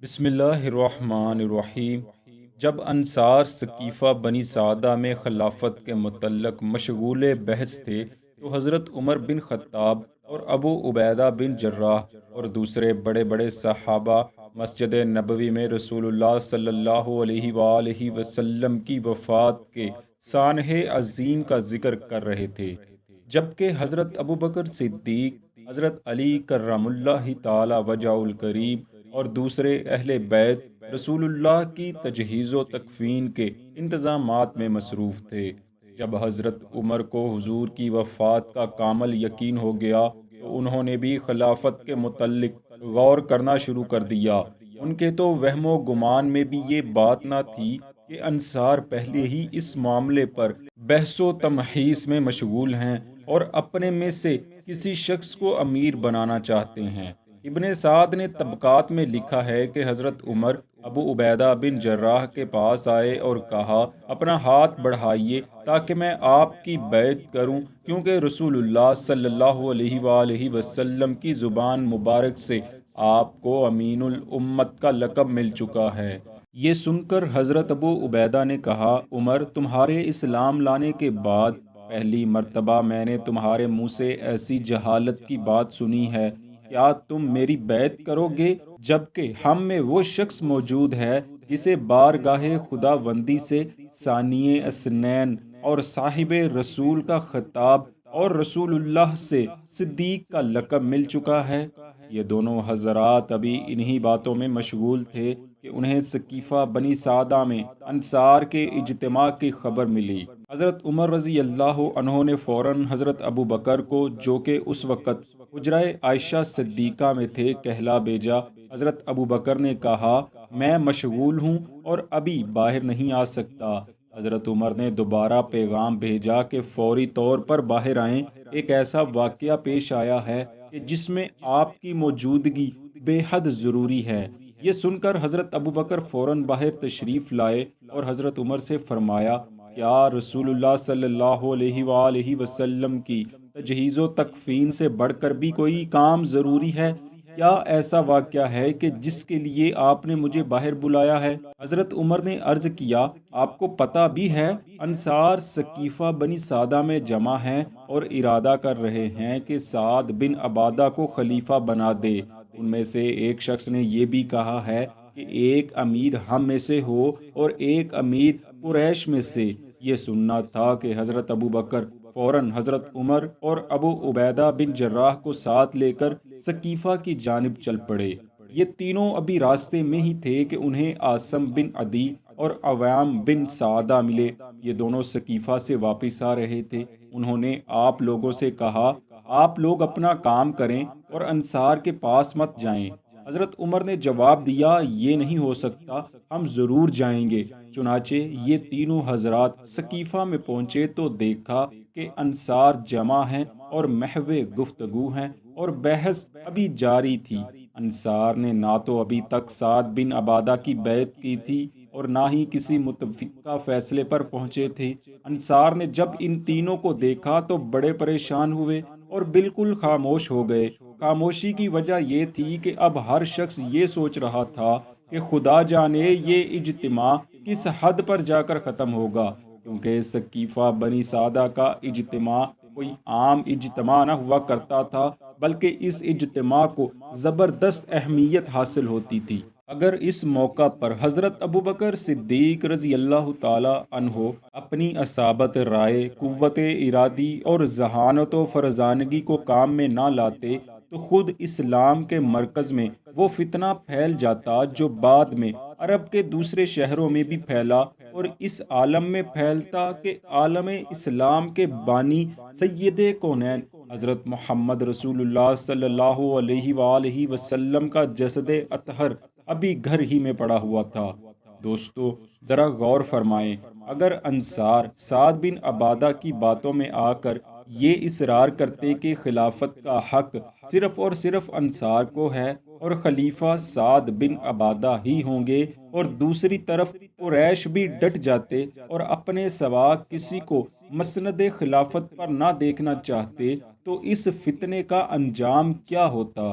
بسم اللہ الرحمن الرحیم۔ جب انصار ثقیفہ بنی سعدہ میں خلافت کے متعلق مشغول بحث تھے تو حضرت عمر بن خطاب اور ابو عبیدہ بن جراح اور دوسرے بڑے بڑے صحابہ مسجد نبوی میں رسول اللہ صلی اللہ علیہ وآلہ وسلم کی وفات کے سانحہ عظیم کا ذکر کر رہے تھے، جبکہ حضرت ابوبکر صدیق، حضرت علی کرم اللہ تعالی وجہ الکریم اور دوسرے اہل بیت رسول اللہ کی تجہیز و تکفین کے انتظامات میں مصروف تھے۔ جب حضرت عمر کو حضور کی وفات کا کامل یقین ہو گیا تو انہوں نے بھی خلافت کے متعلق غور کرنا شروع کر دیا۔ ان کے تو وہم و گمان میں بھی یہ بات نہ تھی کہ انصار پہلے ہی اس معاملے پر بحث و تمحیص میں مشغول ہیں اور اپنے میں سے کسی شخص کو امیر بنانا چاہتے ہیں۔ ابن سعد نے طبقات میں لکھا ہے کہ حضرت عمر ابو عبیدہ بن جراح کے پاس آئے اور کہا، اپنا ہاتھ بڑھائیے تاکہ میں آپ کی بیعت کروں، کیونکہ رسول اللہ صلی اللہ علیہ وآلہ وسلم کی زبان مبارک سے آپ کو امین الامت کا لقب مل چکا ہے۔ یہ سن کر حضرت ابو عبیدہ نے کہا، عمر، تمہارے اسلام لانے کے بعد پہلی مرتبہ میں نے تمہارے منہ سے ایسی جہالت کی بات سنی ہے۔ کیا تم میری بیعت کرو گے جبکہ ہم میں وہ شخص موجود ہے جسے بارگاہ خداوندی سے ثانی اثنین اور صاحب رسول کا خطاب اور رسول اللہ سے صدیق کا لقب مل چکا ہے؟ یہ دونوں حضرات ابھی انہی باتوں میں مشغول تھے کہ انہیں ثقیفہ بنی سعدہ میں انصار کے اجتماع کی خبر ملی۔ حضرت عمر رضی اللہ عنہ نے فوراً حضرت ابو بکر کو، جو کہ اس وقت حجرہ عائشہ صدیقہ میں تھے، کہلا بھیجا۔ حضرت ابو بکر نے کہا، میں مشغول ہوں اور ابھی باہر نہیں آ سکتا۔ حضرت عمر نے دوبارہ پیغام بھیجا کہ فوری طور پر باہر آئیں، ایک ایسا واقعہ پیش آیا ہے کہ جس میں آپ کی موجودگی بے حد ضروری ہے۔ یہ سن کر حضرت ابو بکر فوراً باہر تشریف لائے اور حضرت عمر سے فرمایا، کیا رسول اللہ صلی اللہ علیہ وآلہ وسلم کی تجہیز و تکفین سے بڑھ کر بھی کوئی کام ضروری ہے؟ کیا ایسا واقعہ ہے کہ جس کے لیے آپ نے مجھے باہر بلایا ہے؟ حضرت عمر نے عرض کیا، آپ کو پتہ بھی ہے انصار ثقیفہ بنی سعدہ میں جمع ہیں اور ارادہ کر رہے ہیں کہ سعد بن عبادہ کو خلیفہ بنا دے۔ ان میں سے ایک شخص نے یہ بھی کہا ہے کہ ایک امیر ہم میں سے ہو اور ایک امیر قریش میں سے۔ یہ سننا تھا کہ حضرت ابو بکر فوراً حضرت عمر اور ابو عبیدہ بن جراح کو ساتھ لے کر ثقیفہ کی جانب چل پڑے۔ یہ تینوں ابھی راستے میں ہی تھے کہ انہیں عاصم بن عدی اور عوام بن سعدہ ملے۔ یہ دونوں ثقیفہ سے واپس آ رہے تھے۔ انہوں نے آپ لوگوں سے کہا، آپ لوگ اپنا کام کریں اور انصار کے پاس مت جائیں۔ حضرت عمر نے جواب دیا، یہ نہیں ہو سکتا، ہم ضرور جائیں گے۔ چنانچہ یہ تینوں حضرات ثقیفہ میں پہنچے تو دیکھا کہ انصار جمع ہیں اور محو گفتگو ہیں اور بحث ابھی جاری تھی۔ انصار نے نہ تو ابھی تک سعد بن عبادہ کی بیعت کی تھی اور نہ ہی کسی متفقہ فیصلے پر پہنچے تھے۔ انصار نے جب ان تینوں کو دیکھا تو بڑے پریشان ہوئے اور بالکل خاموش ہو گئے۔ خاموشی کی وجہ یہ تھی کہ اب ہر شخص یہ سوچ رہا تھا کہ خدا جانے یہ اجتماع کس حد پر جا کر ختم ہوگا، کیونکہ ثقیفہ بنی سعدہ کا اجتماع کوئی عام اجتماع نہ ہوا کرتا تھا، بلکہ اس اجتماع کو زبردست اہمیت حاصل ہوتی تھی۔ اگر اس موقع پر حضرت ابوبکر صدیق رضی اللہ تعالی عنہ اپنی اصابت رائے، قوت ارادی اور ذہانت و فرزانگی کو کام میں نہ لاتے تو خود اسلام کے مرکز میں وہ فتنہ پھیل جاتا جو بعد میں عرب کے دوسرے شہروں میں بھی پھیلا اور اس عالم میں پھیلتا کہ عالم اسلام کے بانی سید کونین حضرت محمد رسول اللہ صلی اللہ علیہ وآلہ وسلم کا جسد اطہر ابھی گھر ہی میں پڑا ہوا تھا۔ دوستو، ذرا غور فرمائیں، اگر انصار سعد بن عبادہ کی باتوں میں آ کر یہ اصرار کرتے کہ خلافت کا حق صرف اور صرف انصار کو ہے اور خلیفہ سعد بن عبادہ ہی ہوں گے، اور دوسری طرف قریش بھی ڈٹ جاتے اور اپنے سوا کسی کو مسند خلافت پر نہ دیکھنا چاہتے، تو اس فتنے کا انجام کیا ہوتا؟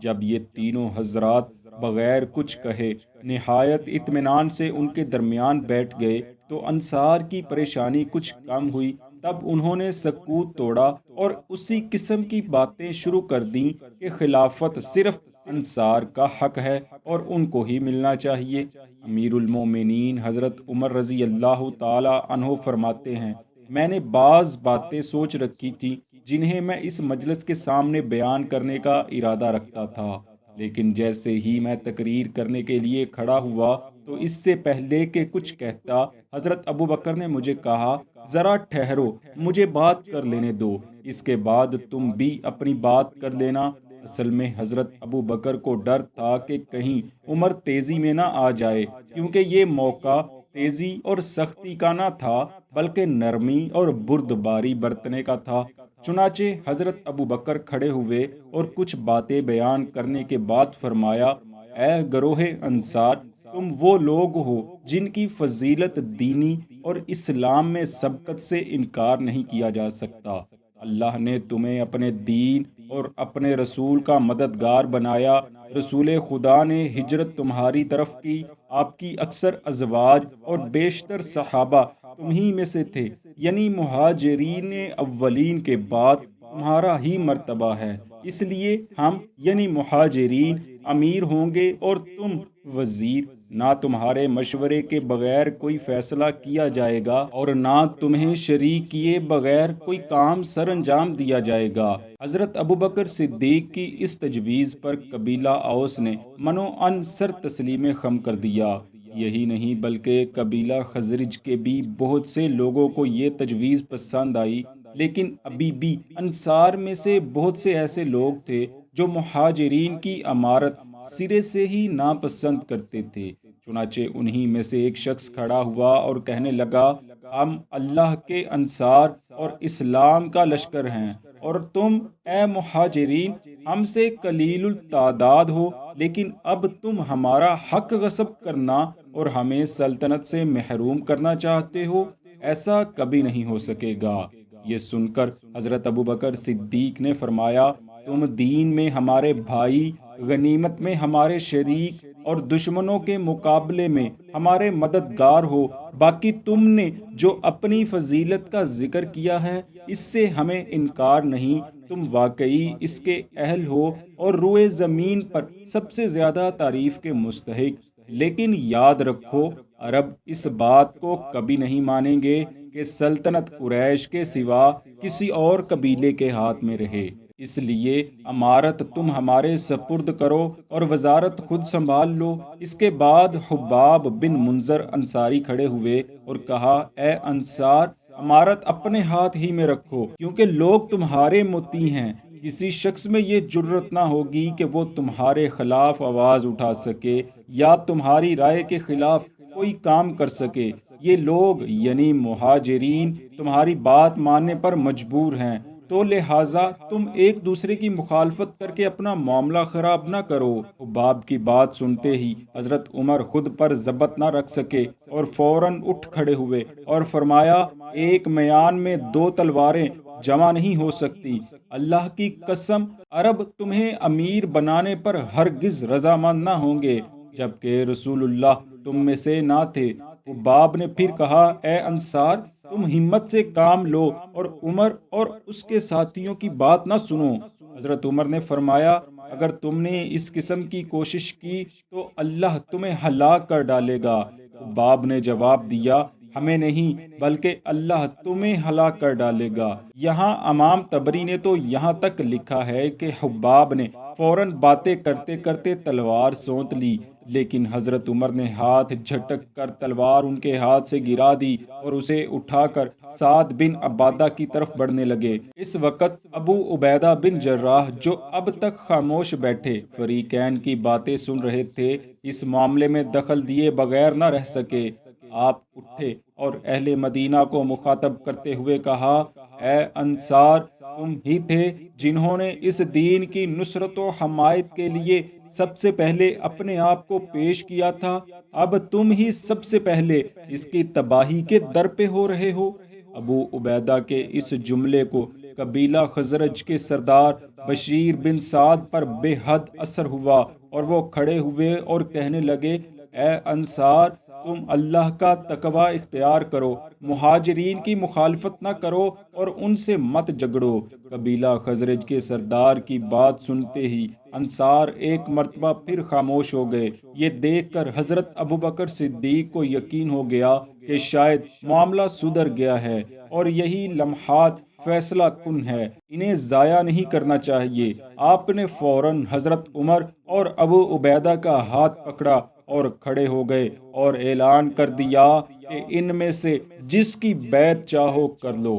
جب یہ تینوں حضرات بغیر کچھ کہے نہایت اطمینان سے ان کے درمیان بیٹھ گئے تو انصار کی پریشانی کچھ کم ہوئی۔ تب انہوں نے سکوت توڑا اور اسی قسم کی باتیں شروع کر دیں کہ خلافت صرف انصار کا حق ہے اور ان کو ہی ملنا چاہیے۔ امیر المومنین حضرت عمر رضی اللہ تعالی عنہ فرماتے ہیں، میں نے بعض باتیں سوچ رکھی تھیں جنہیں میں اس مجلس کے سامنے بیان کرنے کا ارادہ رکھتا تھا، لیکن جیسے ہی میں تقریر کرنے کے لیے کھڑا ہوا تو اس سے پہلے کہ کچھ کہتا حضرت ابو بکر نے مجھے کہا، ذرا ٹھہرو، مجھے بات کر لینے دو، اس کے بعد تم بھی اپنی بات کر لینا۔ اصل میں حضرت ابو بکر کو ڈر تھا کہ کہیں عمر تیزی میں نہ آ جائے، کیونکہ یہ موقع تیزی اور سختی کا نہ تھا بلکہ نرمی اور بردباری برتنے کا تھا۔ چنانچہ حضرت ابو بکر کھڑے ہوئے اور کچھ باتیں بیان کرنے کے بعد فرمایا، اے گروہ انصار، تم وہ لوگ ہو جن کی فضیلت دینی اور اسلام میں سبقت سے انکار نہیں کیا جا سکتا۔ اللہ نے تمہیں اپنے دین اور اپنے رسول کا مددگار بنایا۔ رسول خدا نے ہجرت تمہاری طرف کی، آپ کی اکثر ازواج اور بیشتر صحابہ تمہیں میں سے تھے، یعنی مہاجرین اولین کے بعد تمہارا ہی مرتبہ ہے، اس لیے ہم یعنی مہاجرین امیر ہوں گے اور تم وزیر، نہ تمہارے مشورے کے بغیر کوئی فیصلہ کیا جائے گا اور نہ تمہیں شریک کیے بغیر کوئی کام سر انجام دیا جائے گا۔ حضرت ابوبکر صدیق کی اس تجویز پر قبیلہ اوس نے منو ان سر تسلیم خم کر دیا۔ یہی نہیں بلکہ قبیلہ خزرج کے بھی بہت سے لوگوں کو یہ تجویز پسند آئی، لیکن ابھی بھی انصار میں سے بہت سے ایسے لوگ تھے جو مہاجرین کی امارت سرے سے ہی ناپسند کرتے تھے۔ چنانچہ انہی میں سے ایک شخص کھڑا ہوا اور کہنے لگا، ہم اللہ کے انصار اور اسلام کا لشکر ہیں، اور تم اے مہاجرین ہم سے قلیل التعداد ہو، لیکن اب تم ہمارا حق غصب کرنا اور ہمیں سلطنت سے محروم کرنا چاہتے ہو، ایسا کبھی نہیں ہو سکے گا۔ یہ سن کر حضرت ابوبکر صدیق نے فرمایا، تم دین میں ہمارے بھائی، غنیمت میں ہمارے شریک اور دشمنوں کے مقابلے میں ہمارے مددگار ہو۔ باقی تم نے جو اپنی فضیلت کا ذکر کیا ہے اس سے ہمیں انکار نہیں، تم واقعی اس کے اہل ہو اور روئے زمین پر سب سے زیادہ تعریف کے مستحق۔ لیکن یاد رکھو، عرب اس بات کو کبھی نہیں مانیں گے کہ سلطنت قریش کے سوا کسی اور قبیلے کے ہاتھ میں رہے، اس لیے امارت تم ہمارے سپرد کرو اور وزارت خود سنبھال لو۔ اس کے بعد حباب بن منذر انصاری کھڑے ہوئے اور کہا، اے انصار، امارت اپنے ہاتھ ہی میں رکھو، کیونکہ لوگ تمہارے مطیع ہیں۔ کسی شخص میں یہ جرأت نہ ہوگی کہ وہ تمہارے خلاف آواز اٹھا سکے یا تمہاری رائے کے خلاف کوئی کام کر سکے۔ یہ لوگ یعنی مہاجرین تمہاری بات ماننے پر مجبور ہیں، تو لہٰذا تم ایک دوسرے کی مخالفت کر کے اپنا معاملہ خراب نہ کرو۔ حباب کی بات سنتے ہی حضرت عمر خود پر ضبط نہ رکھ سکے اور فوراً اٹھ کھڑے ہوئے اور فرمایا، ایک میان میں دو تلواریں جمع نہیں ہو سکتی۔ اللہ کی قسم، عرب تمہیں امیر بنانے پر ہرگز رضامند نہ ہوں گے جبکہ رسول اللہ تم میں سے نہ تھے۔ حباب نے پھر کہا، اے انصار، تم ہمت سے کام لو اور عمر اور اس کے ساتھیوں کی بات نہ سنو۔ حضرت عمر نے فرمایا، اگر تم نے اس قسم کی کوشش کی تو اللہ تمہیں ہلاک کر ڈالے گا۔ حباب نے جواب دیا، ہمیں نہیں بلکہ اللہ تمہیں ہلاک کر ڈالے گا۔ یہاں امام طبری نے تو یہاں تک لکھا ہے کہ حباب نے فوراً باتیں کرتے کرتے تلوار سونت لی، لیکن حضرت عمر نے ہاتھ جھٹک کر تلوار ان کے ہاتھ سے گرا دی اور اسے اٹھا کر سعد بن عبادہ کی طرف بڑھنے لگے۔ اس وقت ابو عبیدہ بن جراح جو اب تک خاموش بیٹھے فریقین کی باتیں سن رہے تھے، اس معاملے میں دخل دیے بغیر نہ رہ سکے۔ آپ اٹھے اور اہل مدینہ کو مخاطب کرتے ہوئے کہا، اے انصار، تم ہی تھے جنہوں نے اس دین کی نصرت و حمایت کے لیے سب سے پہلے اپنے آپ کو پیش کیا تھا، اب تم ہی سب سے پہلے اس کی تباہی کے در پہ ہو رہے ہو۔ ابو عبیدہ کے اس جملے کو قبیلہ خزرج کے سردار بشیر بن سعد پر بے حد اثر ہوا اور وہ کھڑے ہوئے اور کہنے لگے، اے انصار، تم اللہ کا تقوی اختیار کرو، مہاجرین کی مخالفت نہ کرو اور ان سے مت جھگڑو۔ قبیلہ خزرج کے سردار کی بات سنتے ہی انصار ایک مرتبہ پھر خاموش ہو گئے۔ یہ دیکھ کر حضرت ابوبکر صدیق کو یقین ہو گیا کہ شاید معاملہ سدھر گیا ہے اور یہی لمحات فیصلہ کن ہے، انہیں ضائع نہیں کرنا چاہیے۔ آپ نے فوراً حضرت عمر اور ابو عبیدہ کا ہاتھ پکڑا اور کھڑے ہو گئے اور اعلان کر دیا کہ ان میں سے جس کی بیعت چاہو کر لو۔